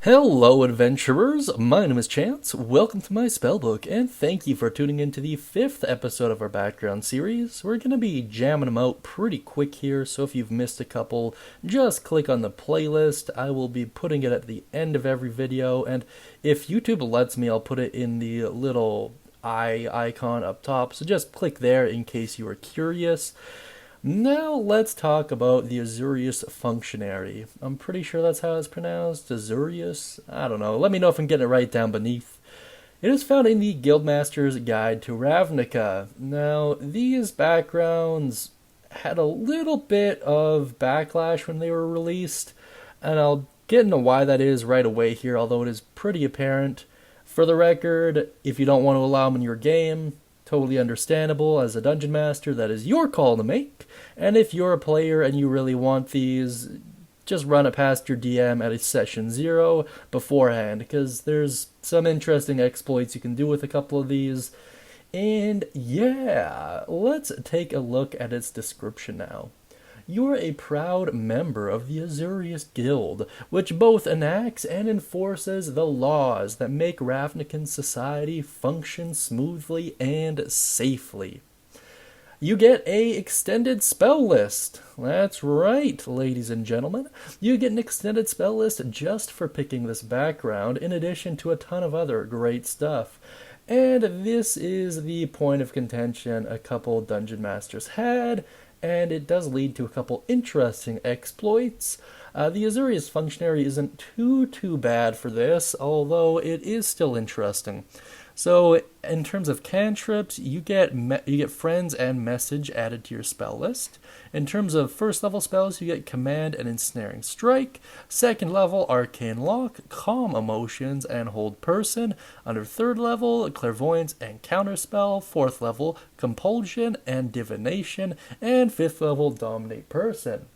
Hello adventurers, my name is Chance, welcome to my Spellbook, and thank you for tuning in to the 5th episode of our background series. We're going to be jamming them out pretty quick here, so if you've missed a couple, just click on the playlist. I will be putting it at the end of every video, and if YouTube lets me, I'll put it in the little eye icon up top, so just click there in case you are curious. Now let's talk about the Azorius Functionary. I'm pretty sure that's how it's pronounced. Azorius? I don't know. Let me know if I'm getting it right down beneath. It is found in the Guildmaster's Guide to Ravnica. Now, these backgrounds had a little bit of backlash when they were released, and I'll get into why that is right away here, although it is pretty apparent. For the record, if you don't want to allow them in your game, totally understandable. As a dungeon master, that is your call to make. And if you're a player and you really want these, just run it past your DM at a session 0 beforehand, because there's some interesting exploits you can do with a couple of these. And yeah, let's take a look at its description now. You're a proud member of the Azorius Guild, which both enacts and enforces the laws that make Ravnican society function smoothly and safely. You get a extended spell list. That's right, ladies and gentlemen. You get an extended spell list just for picking this background, in addition to a ton of other great stuff. And this is the point of contention a couple dungeon masters had, and it does lead to a couple interesting exploits. The Azorius Functionary isn't too bad for this, although it is still interesting. So, in terms of cantrips, you get friends and message added to your spell list. In terms of first level spells, you get command and ensnaring strike. Second level, arcane lock, calm emotions, and hold person. Under third level, clairvoyance and counterspell. Fourth level, compulsion and divination. And fifth level, dominate person.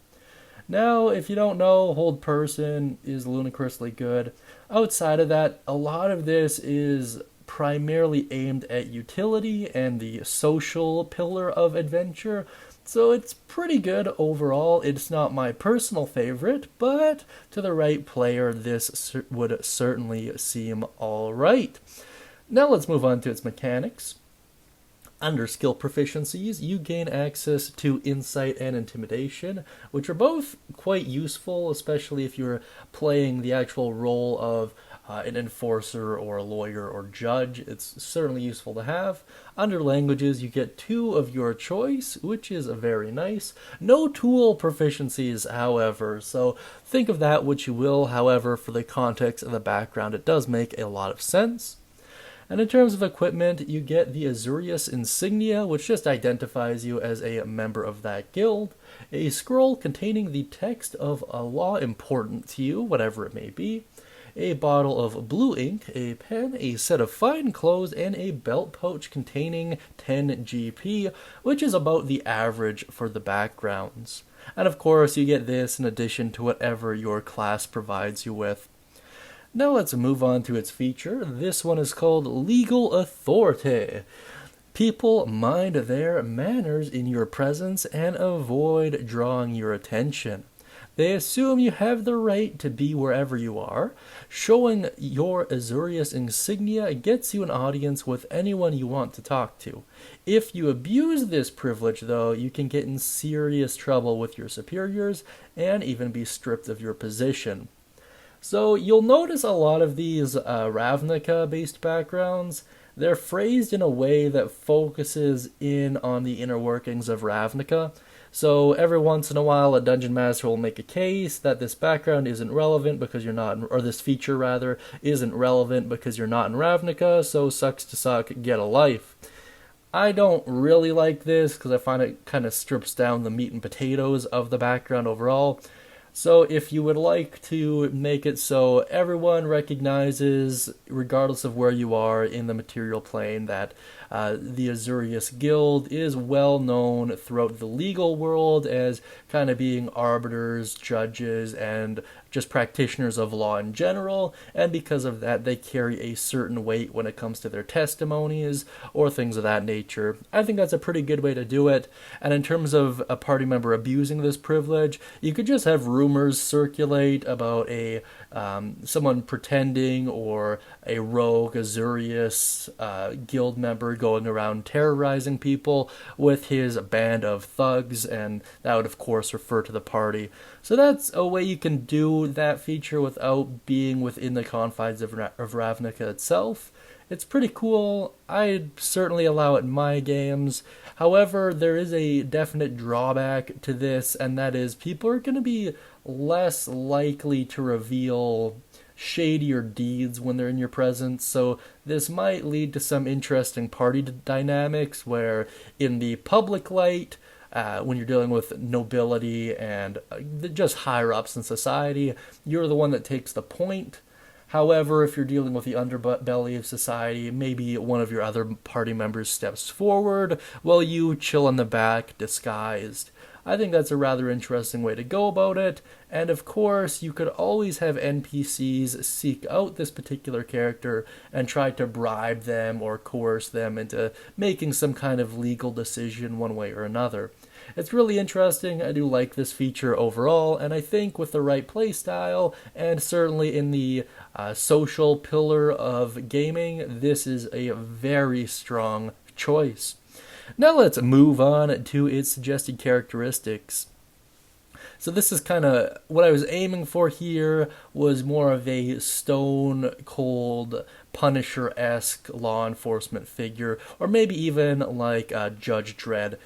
Now, if you don't know, hold person is ludicrously good. Outside of that, a lot of this is primarily aimed at utility and the social pillar of adventure, so it's pretty good overall. It's not my personal favorite, but to the right player this would certainly seem alright. Now let's move on to its mechanics. Under skill proficiencies, you gain access to insight and intimidation, which are both quite useful, especially if you're playing the actual role of an enforcer or a lawyer or judge. It's certainly useful to have. Under languages, you get 2 of your choice, which is very nice. No tool proficiencies, however, so think of that what you will. However, for the context of the background, it does make a lot of sense. And in terms of equipment, you get the Azorius insignia, which just identifies you as a member of that guild, a scroll containing the text of a law important to you, whatever it may be, a bottle of blue ink, a pen, a set of fine clothes, and a belt pouch containing 10 GP, which is about the average for the backgrounds. And of course, you get this in addition to whatever your class provides you with. Now let's move on to its feature. This one is called Legal Authority. People mind their manners in your presence and avoid drawing your attention. They assume you have the right to be wherever you are. Showing your Azorius insignia gets you an audience with anyone you want to talk to. If you abuse this privilege, though, you can get in serious trouble with your superiors and even be stripped of your position. So you'll notice a lot of these Ravnica-based backgrounds, they're phrased in a way that focuses in on the inner workings of Ravnica. So every once in a while, a dungeon master will make a case that this background isn't relevant because you're not, or this feature rather, isn't relevant because you're not in Ravnica, so sucks to suck, get a life. I don't really like this because I find it kind of strips down the meat and potatoes of the background overall. So if you would like to make it so everyone recognizes, regardless of where you are in the material plane, that the Azorius Guild is well known throughout the legal world as kind of being arbiters, judges, and just practitioners of law in general, and because of that, they carry a certain weight when it comes to their testimonies or things of that nature. I think that's a pretty good way to do it, and in terms of a party member abusing this privilege, you could just have rumors circulate about someone pretending or a rogue Azorius guild member going around terrorizing people with his band of thugs, and that would of course refer to the party. So that's a way you can do that feature without being within the confines of Ravnica itself. It's pretty cool. I'd certainly allow it in my games. However, there is a definite drawback to this, and that is people are going to be less likely to reveal shadier deeds when they're in your presence, so this might lead to some interesting party dynamics where in the public light, when you're dealing with nobility and just higher ups in society, you're the one that takes the point. However, if you're dealing with the underbelly of society, maybe one of your other party members steps forward while you chill in the back disguised. I think that's a rather interesting way to go about it, and of course, you could always have NPCs seek out this particular character and try to bribe them or coerce them into making some kind of legal decision one way or another. It's really interesting. I do like this feature overall, and I think with the right playstyle, and certainly in the social pillar of gaming, this is a very strong choice. Now let's move on to its suggested characteristics. So this is kind of what I was aiming for here, was more of a stone cold Punisher-esque law enforcement figure, or maybe even like Judge Dredd.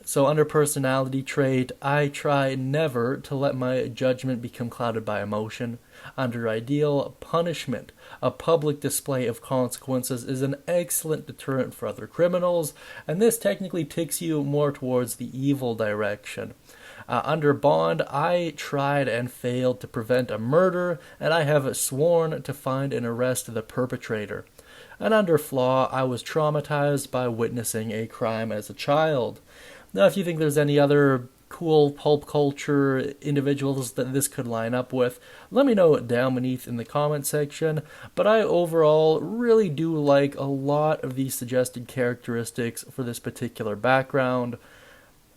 So under personality trait, I try never to let my judgment become clouded by emotion. Under ideal, punishment, a public display of consequences, is an excellent deterrent for other criminals, and this technically takes you more towards the evil direction. Under bond, I tried and failed to prevent a murder, and I have sworn to find and arrest the perpetrator. And under flaw, I was traumatized by witnessing a crime as a child. Now, if you think there's any other cool pulp culture individuals that this could line up with, let me know down beneath in the comment section. But I overall really do like a lot of these suggested characteristics for this particular background.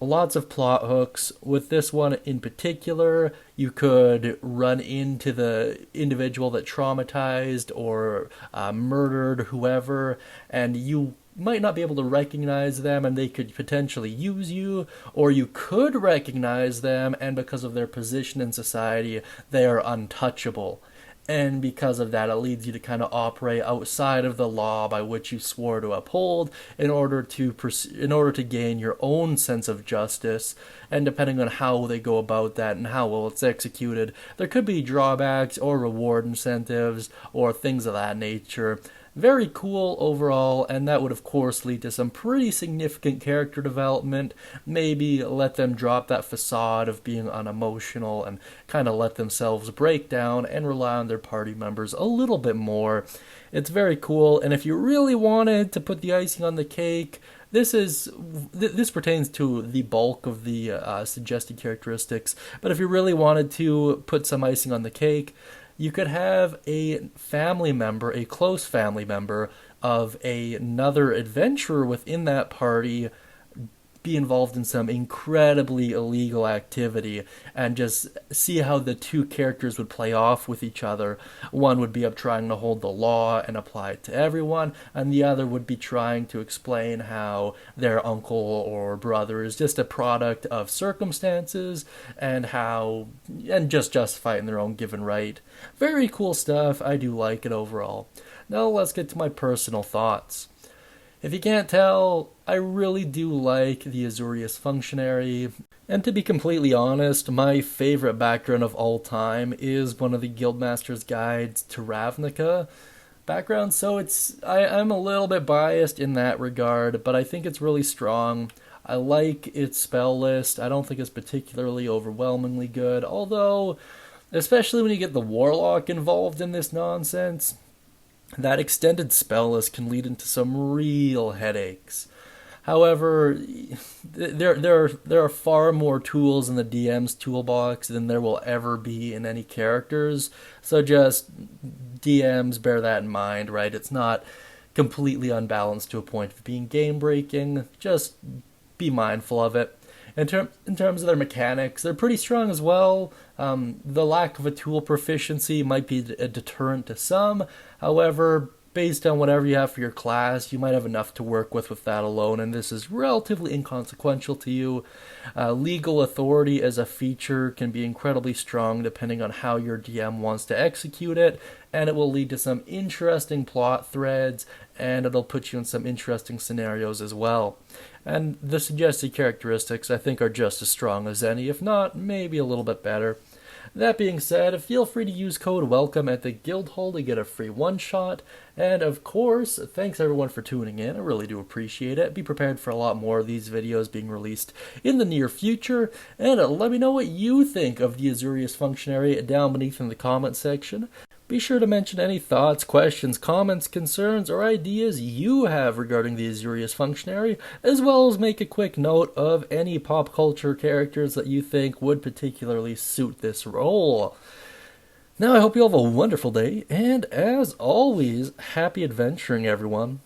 Lots of plot hooks. With this one in particular, you could run into the individual that traumatized or murdered whoever, and you might not be able to recognize them, and they could potentially use you, or you could recognize them, and because of their position in society, they are untouchable. And because of that, it leads you to kind of operate outside of the law by which you swore to uphold in order to gain your own sense of justice. And depending on how they go about that and how well it's executed, there could be drawbacks or reward incentives or things of that nature. Very cool overall, and that would of course lead to some pretty significant character development. Maybe let them drop that facade of being unemotional and kind of let themselves break down and rely on their party members a little bit more. It's very cool, and if you really wanted to put the icing on the cake, this pertains to the bulk of the suggested characteristics, but if you really wanted to put some icing on the cake, you could have a family member, a close family member of another adventurer within that party be involved in some incredibly illegal activity, and just see how the two characters would play off with each other. One would be up trying to hold the law and apply it to everyone, and the other would be trying to explain how their uncle or brother is just a product of circumstances, and just justify it in their own given right. Very cool stuff. I do like it overall. Now let's get to my personal thoughts. If you can't tell, I really do like the Azorius Functionary, and to be completely honest, my favorite background of all time is one of the Guildmaster's Guides to Ravnica backgrounds, so I'm a little bit biased in that regard, but I think it's really strong. I like its spell list. I don't think it's particularly overwhelmingly good, although, especially when you get the Warlock involved in this nonsense, that extended spell list can lead into some real headaches. However, there are far more tools in the DM's toolbox than there will ever be in any characters. So just DMs bear that in mind, right? It's not completely unbalanced to a point of being game breaking. Just be mindful of it. In terms of their mechanics, they're pretty strong as well. The lack of a tool proficiency might be a deterrent to some. However, based on whatever you have for your class, you might have enough to work with that alone, and this is relatively inconsequential to you. Legal authority as a feature can be incredibly strong depending on how your DM wants to execute it, and it will lead to some interesting plot threads, and it'll put you in some interesting scenarios as well. And the suggested characteristics, I think, are just as strong as any, if not, maybe a little bit better. That being said, feel free to use code WELCOME at the Guildhall to get a free one-shot. And of course, thanks everyone for tuning in. I really do appreciate it. Be prepared for a lot more of these videos being released in the near future. And let me know what you think of the Azorius Functionary down beneath in the comment section. Be sure to mention any thoughts, questions, comments, concerns, or ideas you have regarding the Azorius Functionary, as well as make a quick note of any pop culture characters that you think would particularly suit this role. Now I hope you all have a wonderful day, and as always, happy adventuring, everyone.